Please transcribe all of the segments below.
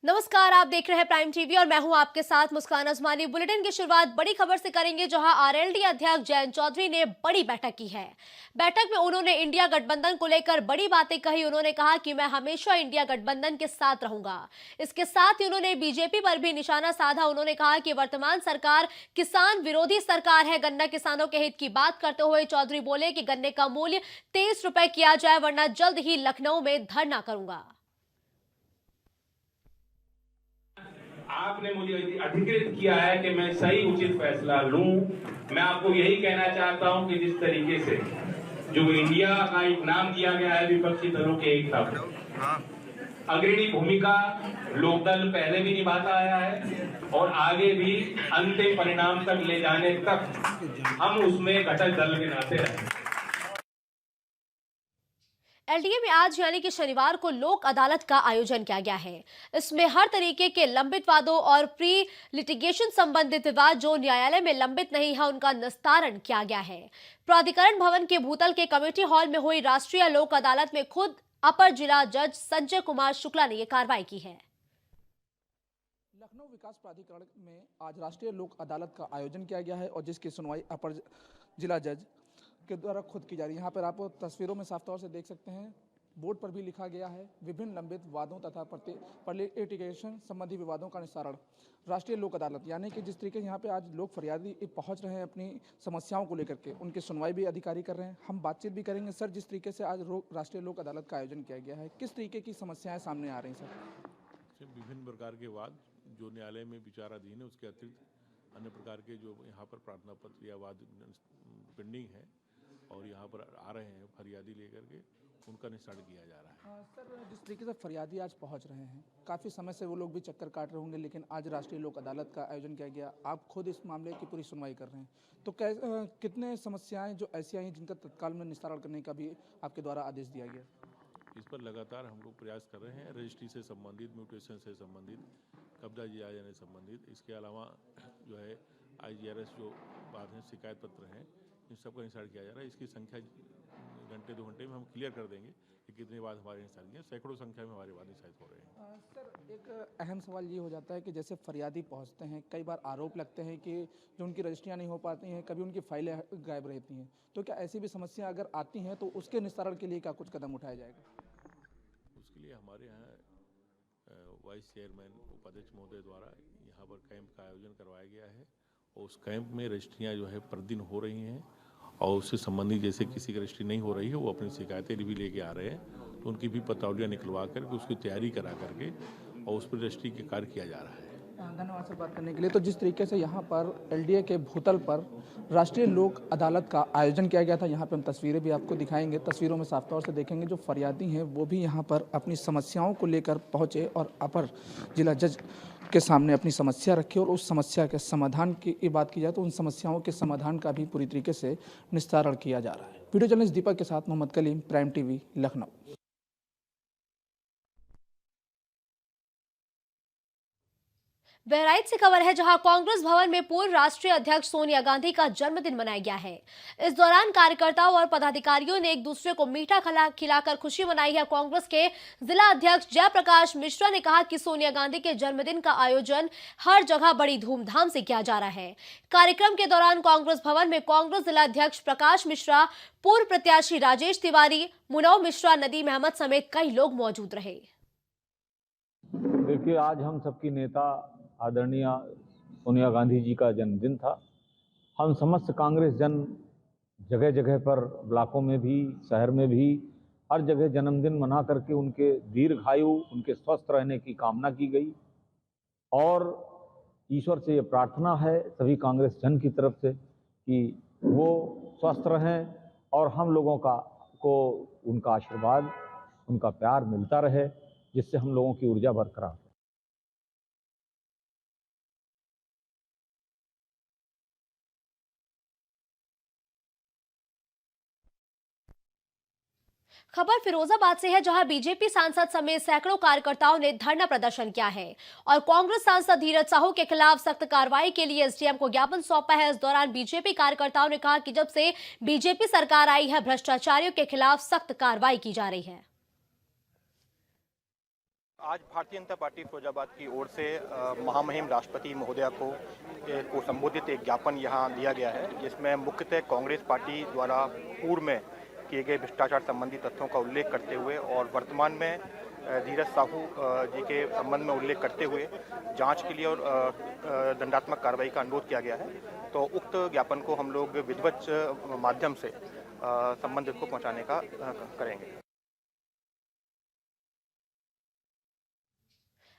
नमस्कार, आप देख रहे हैं प्राइम टीवी और मैं हूं आपके साथ मुस्कान अजमानी। बुलेटिन की शुरुआत बड़ी खबर से करेंगे, जहां आरएलडी अध्यक्ष जयंत चौधरी ने बड़ी बैठक की है। बैठक में उन्होंने इंडिया गठबंधन को लेकर बड़ी बातें कही। उन्होंने कहा कि मैं हमेशा इंडिया गठबंधन के साथ रहूंगा। इसके साथ ही उन्होंने बीजेपी पर भी निशाना साधा। उन्होंने कहा कि वर्तमान सरकार किसान विरोधी सरकार है। गन्ना किसानों के हित की बात करते हुए चौधरी बोले कि गन्ने का मूल्य 23 रुपए किया जाए, वरना जल्द ही लखनऊ में धरना करूंगा। आपने मुझे अधिकृत किया है कि मैं सही उचित फैसला लूं। मैं आपको यही कहना चाहता हूं कि जिस तरीके से जो इंडिया का एक नाम दिया गया है विपक्षी दलों के एकता को, अग्रणी भूमिका लोकदल पहले भी निभाता आया है और आगे भी अंतिम परिणाम तक ले जाने तक हम उसमें घटक दल के नाते रहेंगे। एलडीए में आज यानी कि शनिवार को लोक अदालत का आयोजन किया गया है। इसमें हर तरीके के लंबित वादों और प्री लिटिगेशन संबंधित विवाद जो न्यायालय में लंबित नहीं है, उनका निस्तारण किया गया है। प्राधिकरण भवन के भूतल के कमेटी हॉल में हुई राष्ट्रीय लोक अदालत में खुद अपर जिला जज संजय कुमार शुक्ला ने यह कार्रवाई की है। लखनऊ विकास प्राधिकरण में आज राष्ट्रीय लोक अदालत का आयोजन किया गया है और जिसकी सुनवाई अपर जिला जज के द्वारा खुद की जा रही है। यहाँ पर आप तस्वीरों में साफ तौर से देख सकते हैं, बोर्ड पर भी लिखा गया है विभिन्न लंबित वादों तथा लिटिगेशन संबंधी विवादों का निस्तारण राष्ट्रीय लोक अदालत, यानी कि जिस तरीके से यहाँ पे आज लोग फरियादी पहुँच रहे हैं अपनी समस्याओं को लेकर के, उनकी सुनवाई भी अधिकारी कर रहे हैं। हम बातचीत भी करेंगे। सर, जिस तरीके से आज राष्ट्रीय लोक अदालत का आयोजन किया गया है, किस तरीके की समस्याएं सामने आ रही हैं सर? विभिन्न प्रकार के वाद जो न्यायालय में विचाराधीन है, उसके अतिरिक्त अन्य प्रकार के जो यहाँ पर प्रार्थना पत्र या वाद पेंडिंग है और यहाँ पर आ रहे हैं फरियादी लेकर के, उनका निस्तारण किया जा रहा है। सर, जिस तरीके से फरियादी आज पहुंच रहे हैं, काफ़ी समय से वो लोग भी चक्कर काट रहे होंगे, लेकिन आज राष्ट्रीय लोक अदालत का आयोजन किया गया, आप खुद इस मामले की पूरी सुनवाई कर रहे हैं, तो कितने समस्याएं जो ऐसी आई जिनका तत्काल में निस्तारण करने का भी आपके द्वारा आदेश दिया गया? इस पर लगातार हम लोग प्रयास कर रहे हैं, रजिस्ट्री से संबंधित, म्यूटेशन से संबंधित, कब्जा दिया जाने से संबंधित, इसके अलावा जो है IGRS जो बात है, शिकायत पत्र हैं, इन सबका निस्तारण किया जा रहा है। इसकी संख्या घंटे 2 घंटे में हम क्लियर कर देंगे कि कितने बाद हमारे निस्तारण किए। सैकड़ों संख्या में हमारे बाद निस्तारित हो रहे हैं। सर, एक अहम सवाल ये हो जाता है कि जैसे फरियादी पहुंचते हैं, कई बार आरोप लगते हैं कि जो उनकी रजिस्ट्रियाँ नहीं हो पाती हैं, कभी उनकी फाइलें गायब रहती हैं, तो क्या ऐसी भी समस्या अगर आती हैं तो उसके निस्तारण के लिए क्या कुछ कदम उठाया जाएगा? उसके लिए हमारे यहाँ वाइस चेयरमैन उपाध्यक्ष महोदय द्वारा यहाँ पर कैंप का आयोजन करवाया गया है और उस कैंप में रजिस्ट्रियाँ जो है प्रतिदिन हो रही हैं और उससे संबंधित जैसे किसी की रजिस्ट्री नहीं हो रही है, वो अपनी शिकायतें भी लेके आ रहे हैं, तो उनकी भी पत्रौलियाँ निकलवा करके उसकी तैयारी करा करके और उस पर रजिस्ट्री के कार्य किया जा रहा है। धन्यवाद सर बात करने के लिए। तो जिस तरीके से यहाँ पर एलडीए के भूतल पर राष्ट्रीय लोक अदालत का आयोजन किया गया था, यहाँ पे हम तस्वीरें भी आपको दिखाएंगे। तस्वीरों में साफ तौर से देखेंगे जो फरियादी हैं वो भी यहाँ पर अपनी समस्याओं को लेकर पहुँचे और अपर जिला जज के सामने अपनी समस्या रखी और उस समस्या के समाधान की बात की जाए तो उन समस्याओं के समाधान का भी पूरी तरीके से निस्तारण किया जा रहा है। वीडियो जर्नलिस्ट दीपक के साथ मोहम्मद कलीम, प्राइम टीवी, लखनऊ। बहराइच से खबर है, जहां कांग्रेस भवन में पूर्व राष्ट्रीय अध्यक्ष सोनिया गांधी का जन्मदिन मनाया गया है। इस दौरान कार्यकर्ताओं और पदाधिकारियों ने एक दूसरे को मीठा खिलाकर खुशी मनाई है। कांग्रेस के जिला अध्यक्ष जयप्रकाश मिश्रा ने कहा कि सोनिया गांधी के जन्मदिन का आयोजन हर जगह बड़ी धूमधाम से किया जा रहा है। कार्यक्रम के दौरान कांग्रेस भवन में कांग्रेस जिला अध्यक्ष प्रकाश मिश्रा, पूर्व प्रत्याशी राजेश तिवारी, मुनौ मिश्रा, नदीम अहमद समेत कई लोग मौजूद रहे। देखिए, आज हम सबकी नेता आदरणीय सोनिया गांधी जी का जन्मदिन था। हम समस्त कांग्रेस जन जगह जगह पर, ब्लॉकों में भी, शहर में भी, हर जगह जन्मदिन मना करके उनके दीर्घायु, उनके स्वस्थ रहने की कामना की गई और ईश्वर से ये प्रार्थना है सभी कांग्रेस जन की तरफ से कि वो स्वस्थ रहें और हम लोगों को उनका आशीर्वाद, उनका प्यार मिलता रहे, जिससे हम लोगों की ऊर्जा बरकरार रहे। खबर फिरोजाबाद से है, जहां बीजेपी सांसद समेत सैकड़ों कार्यकर्ताओं ने धरना प्रदर्शन किया है और कांग्रेस सांसद धीरज साहू के खिलाफ सख्त कार्रवाई के लिए एसडीएम को ज्ञापन सौंपा है। इस दौरान बीजेपी कार्यकर्ताओं ने कहा कि जब से बीजेपी सरकार आई है, भ्रष्टाचारियों के खिलाफ सख्त कार्रवाई की जा रही है। आज भारतीय जनता पार्टी फिरोजाबाद की ओर से महामहिम राष्ट्रपति महोदया को संबोधित एक ज्ञापन यहाँ दिया गया है, जिसमें मुख्यतः कांग्रेस पार्टी द्वारा पूर्व में किए गए भ्रष्टाचार संबंधी तथ्यों का उल्लेख करते हुए और वर्तमान में धीरज साहू जी के संबंध में उल्लेख करते हुए जांच के लिए और दंडात्मक कार्रवाई का अनुरोध किया गया है। तो उक्त ज्ञापन को हम लोग विधिवत माध्यम से संबंधित को पहुँचाने का करेंगे।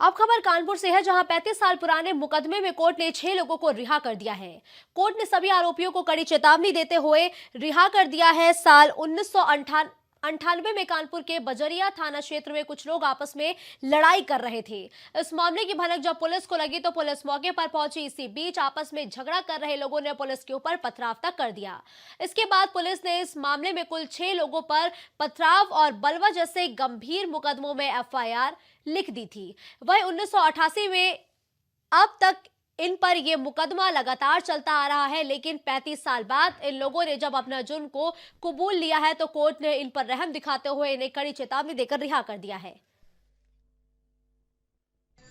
अब खबर कानपुर से है, जहां 35 साल पुराने मुकदमे में कोर्ट ने 6 लोगों को रिहा कर दिया है। कोर्ट ने सभी आरोपियों को कड़ी चेतावनी देते हुए रिहा कर दिया है। साल 1998 में कानपुर के बजरिया थाना क्षेत्र में कुछ लोग आपस में लड़ाई कर रहे थे। इस मामले की भनक जब पुलिस को लगी तो पुलिस मौके पर पहुंची। इसी बीच आपस में झगड़ा कर रहे लोगों ने पुलिस के ऊपर पथराव तक कर दिया। इसके बाद पुलिस ने इस मामले में कुल 6 लोगों पर पथराव और बलवा जैसे गंभीर मुकदमों में FIR लिख दी थी। वही 1988 में अब तक इन पर यह मुकदमा लगातार चलता आ रहा है, लेकिन 35 साल बाद इन लोगों ने जब अपना जुर्म को कबूल लिया है तो कोर्ट ने इन पर रहम दिखाते हुए इन्हें कड़ी चेतावनी देकर रिहा कर दिया है।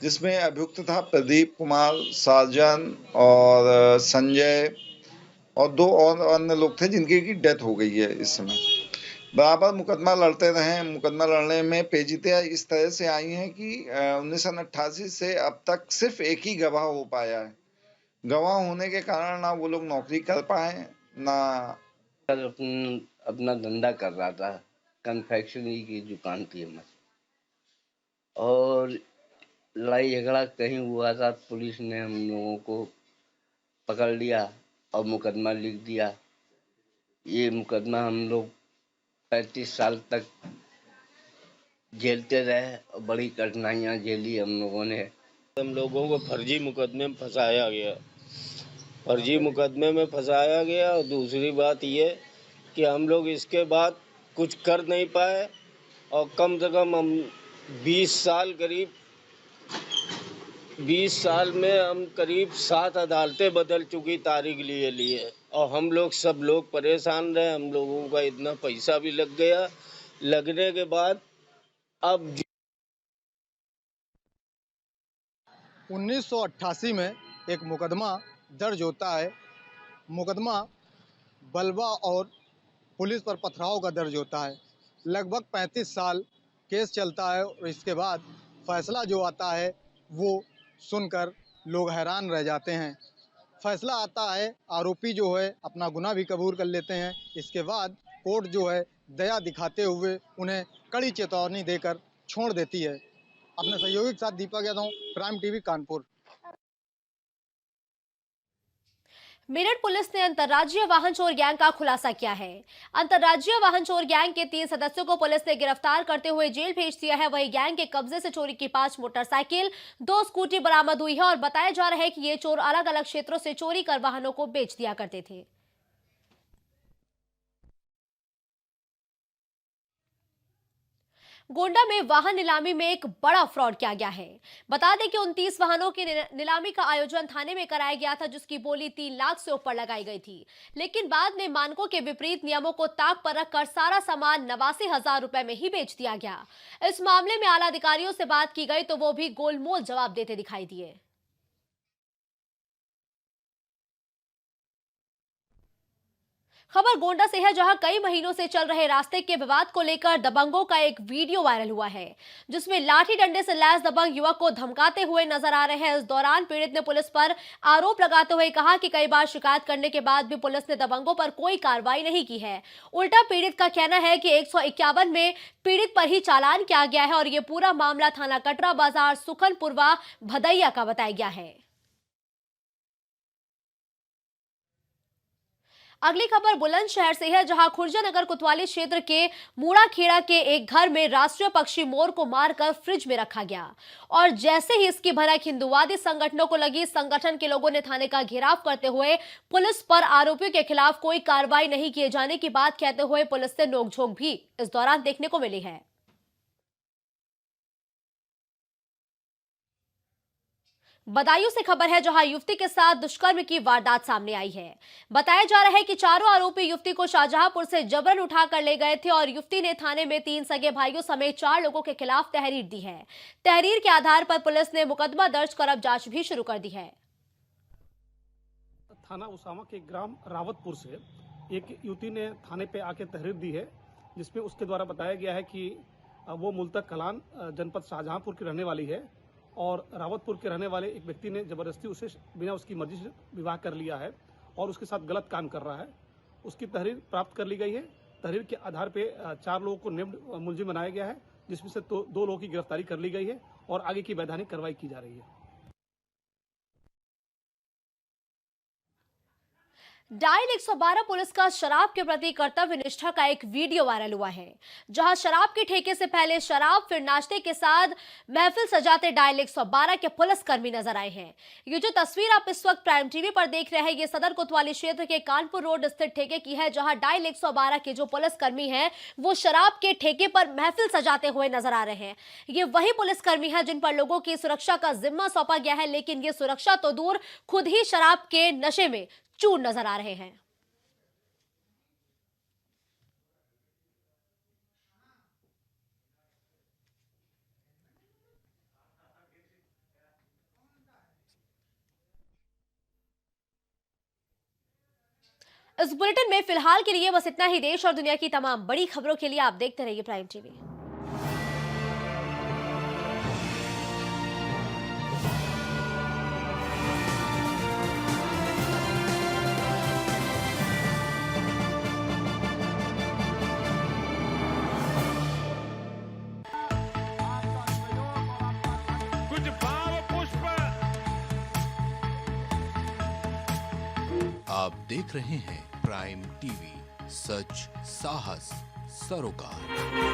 जिसमें अभियुक्त था प्रदीप कुमार, साजन और संजय और 2 और अन्य लोग थे जिनकी की डेथ हो गई है। इस समय बराबर मुकदमा लड़ते रहे। मुकदमा लड़ने में पेचीदगियां इस तरह से आई हैं कि 1988 से अब तक सिर्फ एक ही गवाह हो पाया है। गवाह होने के कारण ना वो लोग नौकरी कर पाए, ना अपना धंधा कर रहा था। कन्फेक्शनरी की दुकान थी हमारी और लड़ाई झगड़ा कहीं हुआ था। पुलिस ने हम लोगों को पकड़ लिया और मुकदमा लिख दिया। ये मुकदमा हम लोग 35 साल तक झेलते रहे और बड़ी कठिनाइयाँ झेली हम लोगों ने। हम लोगों को फर्जी मुकदमे में फंसाया गया। फर्जी मुकदमे में फंसाया गया और दूसरी बात ये कि हम लोग इसके बाद कुछ कर नहीं पाए और कम से कम हम 20 साल में हम करीब 7 अदालतें बदल चुकी तारीख लिए और हम लोग सब लोग परेशान रहे। हम लोगों का इतना पैसा भी लग गया। लगने के बाद अब 1988 में एक मुकदमा दर्ज होता है। मुकदमा बलवा और पुलिस पर पथराव का दर्ज होता है। लगभग 35 साल केस चलता है और इसके बाद फैसला जो आता है वो सुनकर लोग हैरान रह जाते हैं। फैसला आता है, आरोपी जो है अपना गुनाह भी कबूल कर लेते हैं। इसके बाद कोर्ट जो है दया दिखाते हुए उन्हें कड़ी चेतावनी देकर छोड़ देती है। अपने सहयोगी के साथ Deepak Yadav, prime TV Kanpur. Meerut police ने अंतर्राज्यीय वाहन चोर गैंग का खुलासा किया है। अंतर्राज्यीय वाहन चोर गैंग के 3 सदस्यों को पुलिस ने गिरफ्तार करते हुए जेल भेज दिया है। वही गैंग के कब्जे से चोरी की 5 मोटरसाइकिल, 2 स्कूटी बरामद हुई है और बताया जा रहा है कि ये चोर अलग अलग क्षेत्रों से चोरी कर वाहनों को बेच दिया करते थे। गोंडा में वाहन नीलामी में एक बड़ा फ्रॉड किया गया है। बता दें कि 29 वाहनों की नीलामी का आयोजन थाने में कराया गया था, जिसकी बोली 3 लाख से ऊपर लगाई गई थी। लेकिन बाद में मानकों के विपरीत नियमों को ताक पर रखकर सारा सामान 89,000 रुपए में ही बेच दिया गया। इस मामले में आला अधिकारियों से बात की गई तो वो भी गोलमोल जवाब देते दिखाई दिए। खबर गोंडा से है, जहां कई महीनों से चल रहे रास्ते के विवाद को लेकर दबंगों का एक वीडियो वायरल हुआ है, जिसमें लाठी डंडे से लैस दबंग युवक को धमकाते हुए नजर आ रहे हैं। इस दौरान पीड़ित ने पुलिस पर आरोप लगाते हुए कहा कि कई बार शिकायत करने के बाद भी पुलिस ने दबंगों पर कोई कार्रवाई नहीं की है। उल्टा पीड़ित का कहना है कि 151 में पीड़ित पर ही चालान किया गया है और ये पूरा मामला थाना कटरा बाजार सुखनपुरवा भदैया का बताया गया है। अगली खबर बुलंदशहर से है, जहां खुर्जा कोतवाली क्षेत्र के मूड़ाखेड़ा के एक घर में राष्ट्रीय पक्षी मोर को मारकर फ्रिज में रखा गया और जैसे ही इसकी भनक हिंदुवादी संगठनों को लगी, संगठन के लोगों ने थाने का घेराव करते हुए पुलिस पर आरोपियों के खिलाफ कोई कार्रवाई नहीं किए जाने की बात कहते हुए पुलिस से नोकझोंक भी इस दौरान देखने को मिली है। बदायूं से खबर है, जहां युवती के साथ दुष्कर्म की वारदात सामने आई है। बताया जा रहा है कि चारों आरोपी युवती को शाहजहांपुर से जबरन उठाकर ले गए थे और युवती ने थाने में 3 सगे भाइयों समेत 4 लोगों के खिलाफ तहरीर दी है। तहरीर के आधार पर पुलिस ने मुकदमा दर्ज कर अब जांच भी शुरू कर दी है। थाना उसामा के ग्राम रावतपुर से एक युवती ने थाने पे आके तहरीर दी है, जिसमें उसके द्वारा बताया गया है कि वो मूलतः कलान जनपद शाहजहांपुर की रहने वाली है और रावतपुर के रहने वाले एक व्यक्ति ने जबरदस्ती उसे बिना उसकी मर्जी से विवाह कर लिया है और उसके साथ गलत काम कर रहा है। उसकी तहरीर प्राप्त कर ली गई है। तहरीर के आधार पे 4 लोगों को नेम्ड मुलजिम बनाया गया है, जिसमें से 2 लोगों की गिरफ्तारी कर ली गई है और आगे की वैधानिक कार्रवाई की जा रही है। डायल 112 पुलिस का शराब के प्रति कर्तव्य निष्ठा का एक वीडियो वायरल हुआ है, जहां शराब के ठेके से पहले शराब फिर नाश्ते के साथ महफिल सजाते डायल 112 के पुलिसकर्मी नजर आए हैं। ये जो तस्वीर आप इस वक्त प्राइम टीवी पर देख रहे हैं, ये सदर कोतवाली क्षेत्र के कानपुर रोड स्थित ठेके की है, जहां डायल 112 के जो पुलिसकर्मी हैं वो शराब के ठेके पर महफिल सजाते हुए नजर आ रहे हैं। ये वही पुलिसकर्मी है जिन पर लोगों की सुरक्षा का जिम्मा सौंपा गया है, लेकिन ये सुरक्षा तो दूर, खुद ही शराब के नशे में चूर नजर आ रहे हैं। इस बुलेटिन में फिलहाल के लिए बस इतना ही। देश और दुनिया की तमाम बड़ी खबरों के लिए आप देखते रहिए प्राइम टीवी। कुछ भाव पुष्प। आप देख रहे हैं प्राइम टीवी, सच साहस सरोकार।